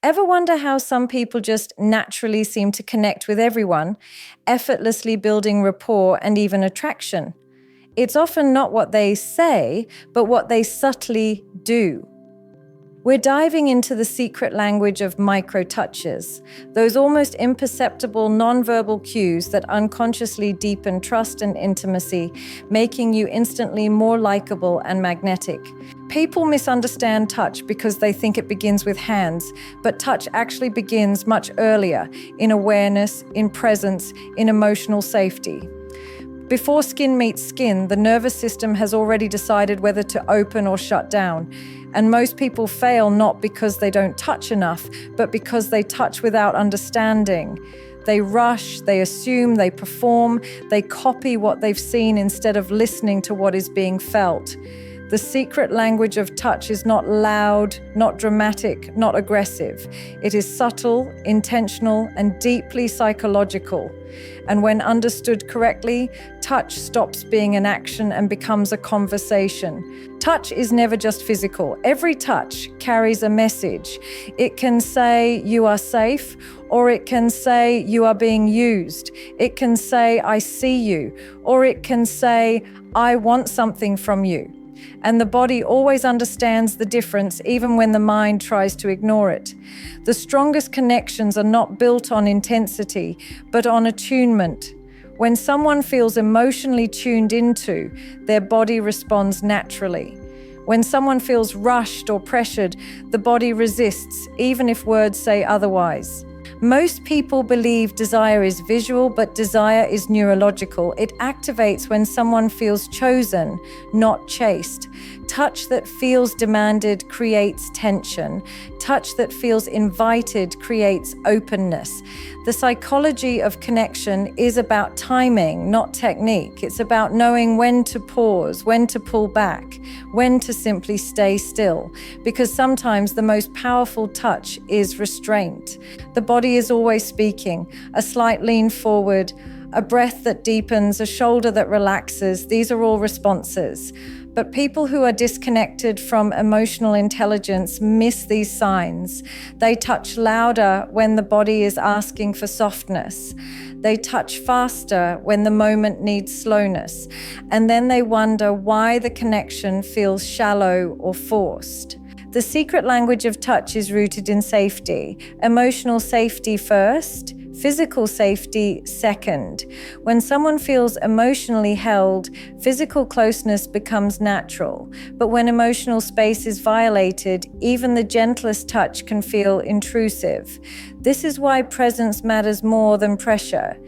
Ever wonder how some people just naturally seem to connect with everyone, effortlessly building rapport and even attraction? It's often not what they say, but what they subtly do. We're diving into the secret language of micro-touches, those almost imperceptible nonverbal cues that unconsciously deepen trust and intimacy, making you instantly more likable and magnetic. People misunderstand touch because they think it begins with hands, but touch actually begins much earlier, in awareness, in presence, in emotional safety. Before skin meets skin, the nervous system has already decided whether to open or shut down. And most people fail not because they don't touch enough, but because they touch without understanding. They rush, they assume, they perform, they copy what they've seen instead of listening to what is being felt. The secret language of touch is not loud, not dramatic, not aggressive. It is subtle, intentional, and deeply psychological. And when understood correctly, touch stops being an action and becomes a conversation. Touch is never just physical. Every touch carries a message. It can say you are safe, or it can say you are being used. It can say I see you, or it can say I want something from you. And the body always understands the difference even when the mind tries to ignore it. The strongest connections are not built on intensity, but on attunement. When someone feels emotionally tuned into, their body responds naturally. When someone feels rushed or pressured, the body resists, even if words say otherwise. Most people believe desire is visual, but desire is neurological. It activates when someone feels chosen, not chased. Touch that feels demanded creates tension. Touch that feels invited creates openness. The psychology of connection is about timing, not technique. It's about knowing when to pause, when to pull back, when to simply stay still. Because sometimes the most powerful touch is restraint. The body is always speaking, a slight lean forward, a breath that deepens, a shoulder that relaxes. These are all responses. But people who are disconnected from emotional intelligence miss these signs. They touch louder when the body is asking for softness. They touch faster when the moment needs slowness. And then they wonder why the connection feels shallow or forced. The secret language of touch is rooted in safety. Emotional safety first, physical safety second. When someone feels emotionally held, physical closeness becomes natural. But when emotional space is violated, even the gentlest touch can feel intrusive. This is why presence matters more than pressure.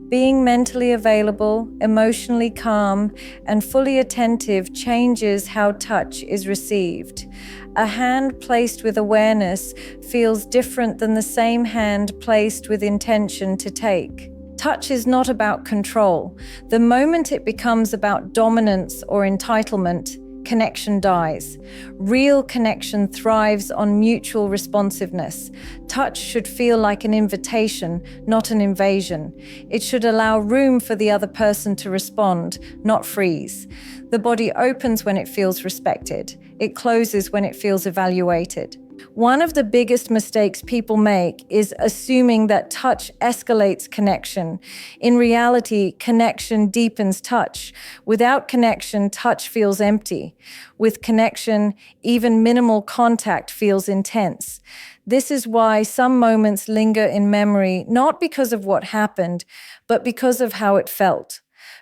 Being mentally available, emotionally calm, and fully attentive changes how touch is received. A hand placed with awareness feels different than the same hand placed with intention to take. Touch is not about control. The moment it becomes about dominance or entitlement, connection dies. Real connection thrives on mutual responsiveness. Touch should feel like an invitation, not an invasion. It should allow room for the other person to respond, not freeze. The body opens when it feels respected. It closes when it feels evaluated. One of the biggest mistakes people make is assuming that touch escalates connection. In reality, connection deepens touch. Without connection, touch feels empty. With connection, even minimal contact feels intense. This is why some moments linger in memory, not because of what happened, but because of how it felt.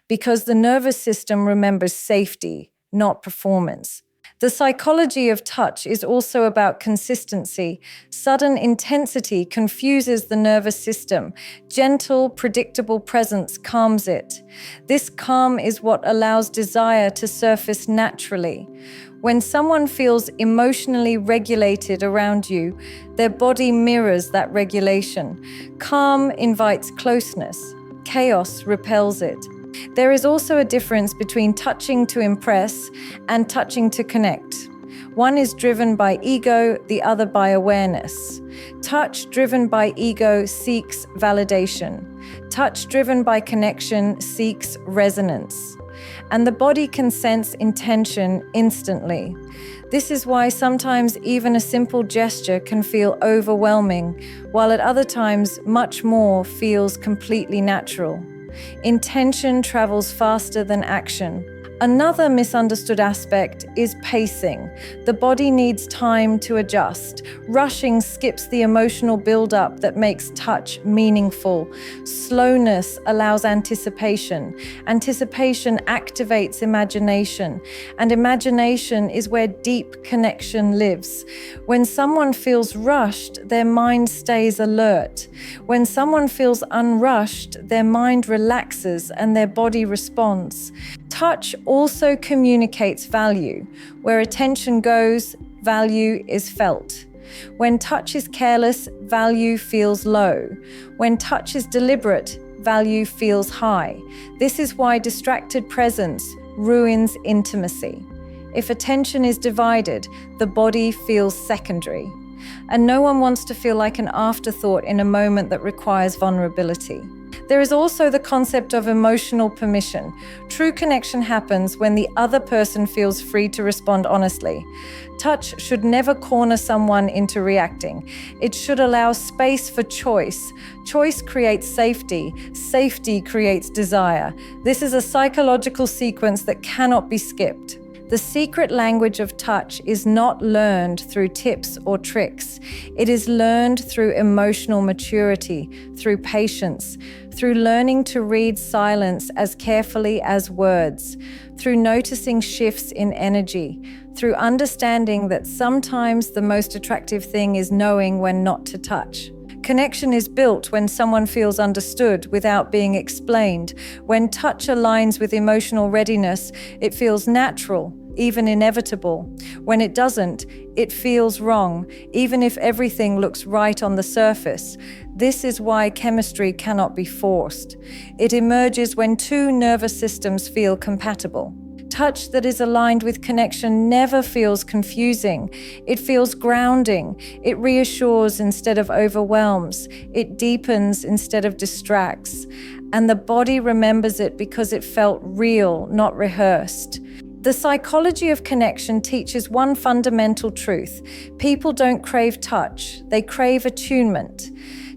Because the nervous system remembers safety, not performance. The psychology of touch is also about consistency. Sudden intensity confuses the nervous system. Gentle, predictable presence calms it. This calm is what allows desire to surface naturally. When someone feels emotionally regulated around you, their body mirrors that regulation. Calm invites closeness. Chaos repels it. There is also a difference between touching to impress and touching to connect. One is driven by ego, the other by awareness. Touch driven by ego seeks validation. Touch driven by connection seeks resonance. and the body can sense intention instantly. This is why sometimes even a simple gesture can feel overwhelming, while at other times much more feels completely natural. Intention travels faster than action. Another misunderstood aspect is pacing. The body needs time to adjust. Rushing skips the emotional buildup that makes touch meaningful. Slowness allows anticipation. Anticipation activates imagination, and imagination is where deep connection lives. When someone feels rushed, their mind stays alert. When someone feels unrushed, their mind relaxes and their body responds. Touch also communicates value. Where attention goes, value is felt. When touch is careless, value feels low. When touch is deliberate, value feels high. This is why distracted presence ruins intimacy. If attention is divided, the body feels secondary. And no one wants to feel like an afterthought in a moment that requires vulnerability. There is also the concept of emotional permission. True connection happens when the other person feels free to respond honestly. Touch should never corner someone into reacting. It should allow space for choice. Choice creates safety. Safety creates desire. This is a psychological sequence that cannot be skipped. The secret language of touch is not learned through tips or tricks. It is learned through emotional maturity, through patience, through learning to read silence as carefully as words, through noticing shifts in energy, through understanding that sometimes the most attractive thing is knowing when not to touch. Connection is built when someone feels understood without being explained. When touch aligns with emotional readiness, it feels natural, even inevitable. When it doesn't, it feels wrong, even if everything looks right on the surface. This is why chemistry cannot be forced. It emerges when two nervous systems feel compatible. Touch that is aligned with connection never feels confusing. It feels grounding. It reassures instead of overwhelms. It deepens instead of distracts. And the body remembers it because it felt real, not rehearsed. The psychology of connection teaches one fundamental truth. People don't crave touch, they crave attunement.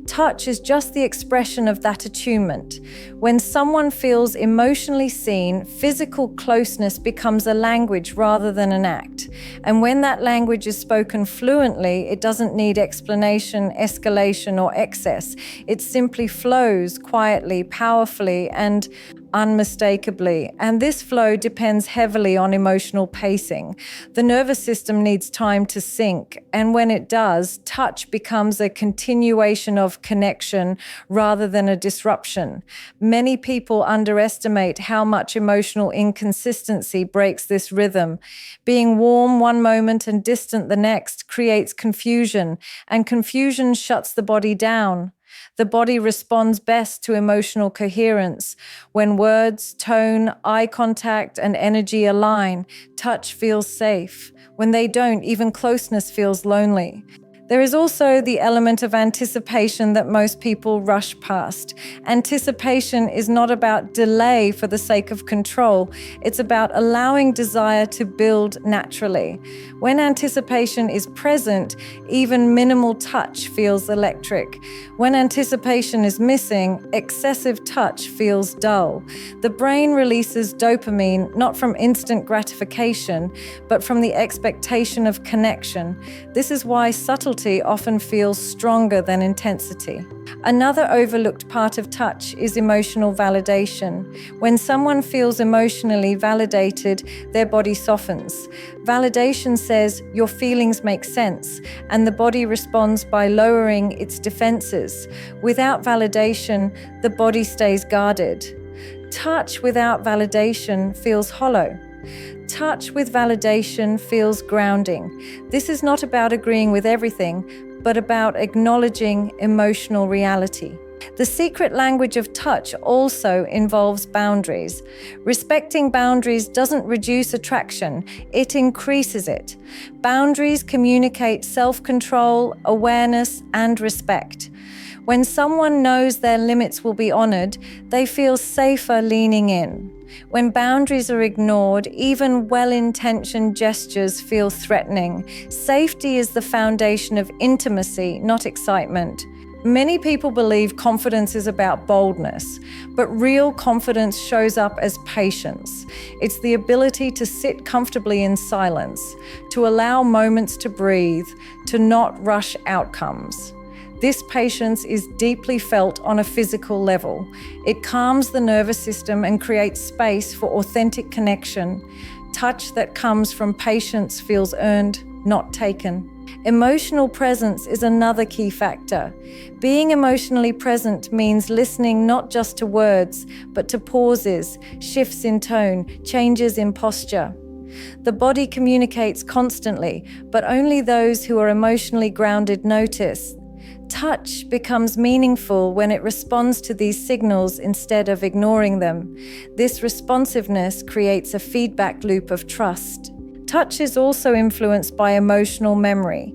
Touch is just the expression of that attunement. When someone feels emotionally seen, physical closeness becomes a language rather than an act. And when that language is spoken fluently, it doesn't need explanation, escalation, or excess. It simply flows quietly, powerfully, and unmistakably. And this flow depends heavily on emotional pacing. The nervous system needs time to sync, and when it does, touch becomes a continuation of connection rather than a disruption. Many people underestimate how much emotional inconsistency breaks this rhythm. Being warm one moment and distant the next creates confusion, and confusion shuts the body down. The body responds best to emotional coherence. When words, tone, eye contact, and energy align, touch feels safe. When they don't, even closeness feels lonely. There is also the element of anticipation that most people rush past. Anticipation is not about delay for the sake of control. It's about allowing desire to build naturally. When anticipation is present, even minimal touch feels electric. When anticipation is missing, excessive touch feels dull. The brain releases dopamine not from instant gratification, but from the expectation of connection. This is why subtlety often feels stronger than intensity. Another overlooked part of touch is emotional validation. When someone feels emotionally validated, their body softens. Validation says your feelings make sense, and the body responds by lowering its defenses. Without validation, the body stays guarded. Touch without validation feels hollow. Touch with validation feels grounding. This is not about agreeing with everything, but about acknowledging emotional reality. The secret language of touch also involves boundaries. Respecting boundaries doesn't reduce attraction, it increases it. Boundaries communicate self-control, awareness, and respect. When someone knows their limits will be honored, they feel safer leaning in. When boundaries are ignored, even well-intentioned gestures feel threatening. Safety is the foundation of intimacy, not excitement. Many people believe confidence is about boldness, but real confidence shows up as patience. It's the ability to sit comfortably in silence, to allow moments to breathe, to not rush outcomes. This patience is deeply felt on a physical level. It calms the nervous system and creates space for authentic connection. Touch that comes from patience feels earned, not taken. Emotional presence is another key factor. Being emotionally present means listening not just to words, but to pauses, shifts in tone, changes in posture. The body communicates constantly, but only those who are emotionally grounded notice. Touch becomes meaningful when it responds to these signals instead of ignoring them. This responsiveness creates a feedback loop of trust. Touch is also influenced by emotional memory.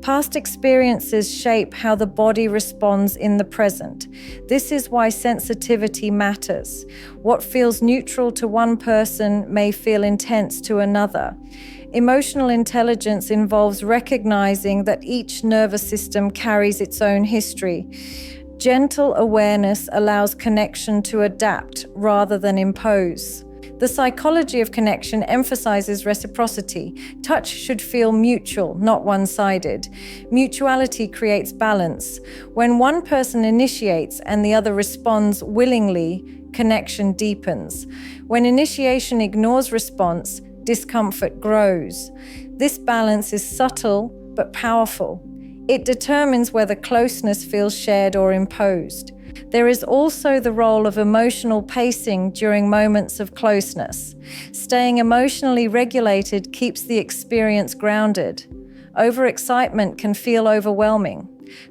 Past experiences shape how the body responds in the present. This is why sensitivity matters. What feels neutral to one person may feel intense to another. Emotional intelligence involves recognizing that each nervous system carries its own history. Gentle awareness allows connection to adapt rather than impose. The psychology of connection emphasizes reciprocity. Touch should feel mutual, not one-sided. Mutuality creates balance. When one person initiates and the other responds willingly, connection deepens. When initiation ignores response, discomfort grows. This balance is subtle but powerful. It determines whether closeness feels shared or imposed. There is also the role of emotional pacing during moments of closeness. Staying emotionally regulated keeps the experience grounded. Overexcitement can feel overwhelming.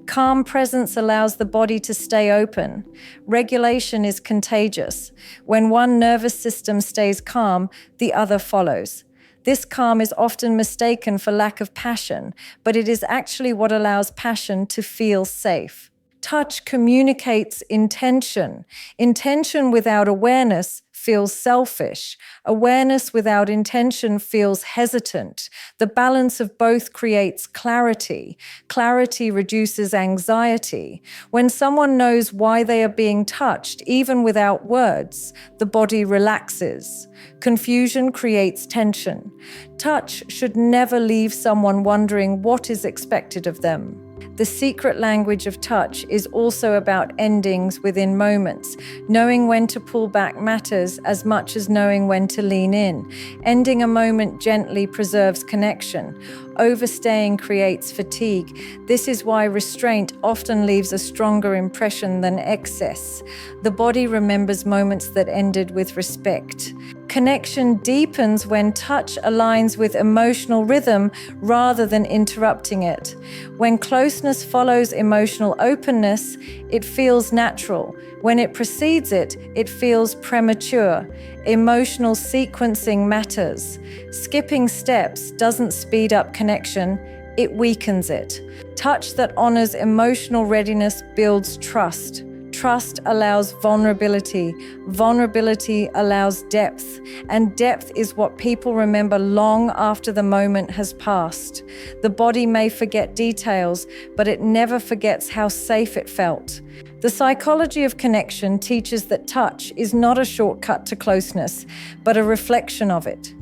Calm presence allows the body to stay open. Regulation is contagious. When one nervous system stays calm, the other follows. This calm is often mistaken for lack of passion, but it is actually what allows passion to feel safe. Touch communicates intention. Intention without awareness feels selfish. Awareness without intention feels hesitant. The balance of both creates clarity. Clarity reduces anxiety. When someone knows why they are being touched, even without words, the body relaxes. Confusion creates tension. Touch should never leave someone wondering what is expected of them. The secret language of touch is also about endings within moments. Knowing when to pull back matters as much as knowing when to lean in. Ending a moment gently preserves connection. Overstaying creates fatigue. This is why restraint often leaves a stronger impression than excess. The body remembers moments that ended with respect. Connection deepens when touch aligns with emotional rhythm rather than interrupting it. When closeness follows emotional openness, it feels natural. When it precedes it, it feels premature. Emotional sequencing matters. Skipping steps doesn't speed up connection, it weakens it. Touch that honors emotional readiness builds trust. Trust allows vulnerability. Vulnerability allows depth. And depth is what people remember long after the moment has passed. The body may forget details, but it never forgets how safe it felt. The psychology of connection teaches that touch is not a shortcut to closeness, but a reflection of it.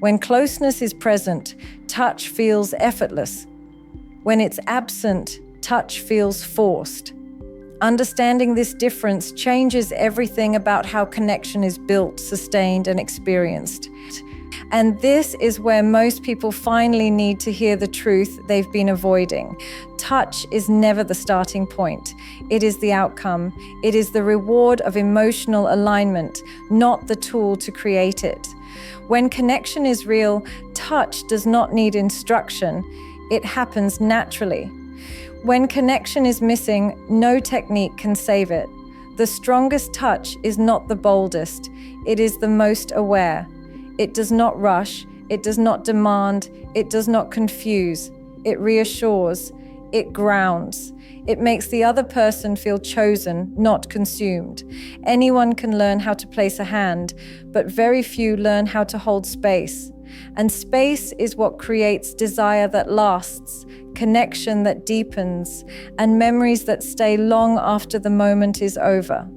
When closeness is present, touch feels effortless. When it's absent, touch feels forced. Understanding this difference changes everything about how connection is built, sustained, and experienced. And this is where most people finally need to hear the truth they've been avoiding. Touch is never the starting point. It is the outcome. It is the reward of emotional alignment, not the tool to create it. When connection is real, touch does not need instruction. It happens naturally. When connection is missing, no technique can save it. The strongest touch is not the boldest. It is the most aware. It does not rush. It does not demand. It does not confuse. It reassures. It grounds. It makes the other person feel chosen, not consumed. Anyone can learn how to place a hand, but very few learn how to hold space. And space is what creates desire that lasts, connection that deepens, and memories that stay long after the moment is over.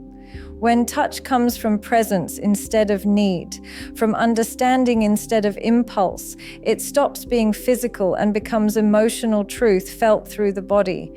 When touch comes from presence instead of need, from understanding instead of impulse, it stops being physical and becomes emotional truth felt through the body.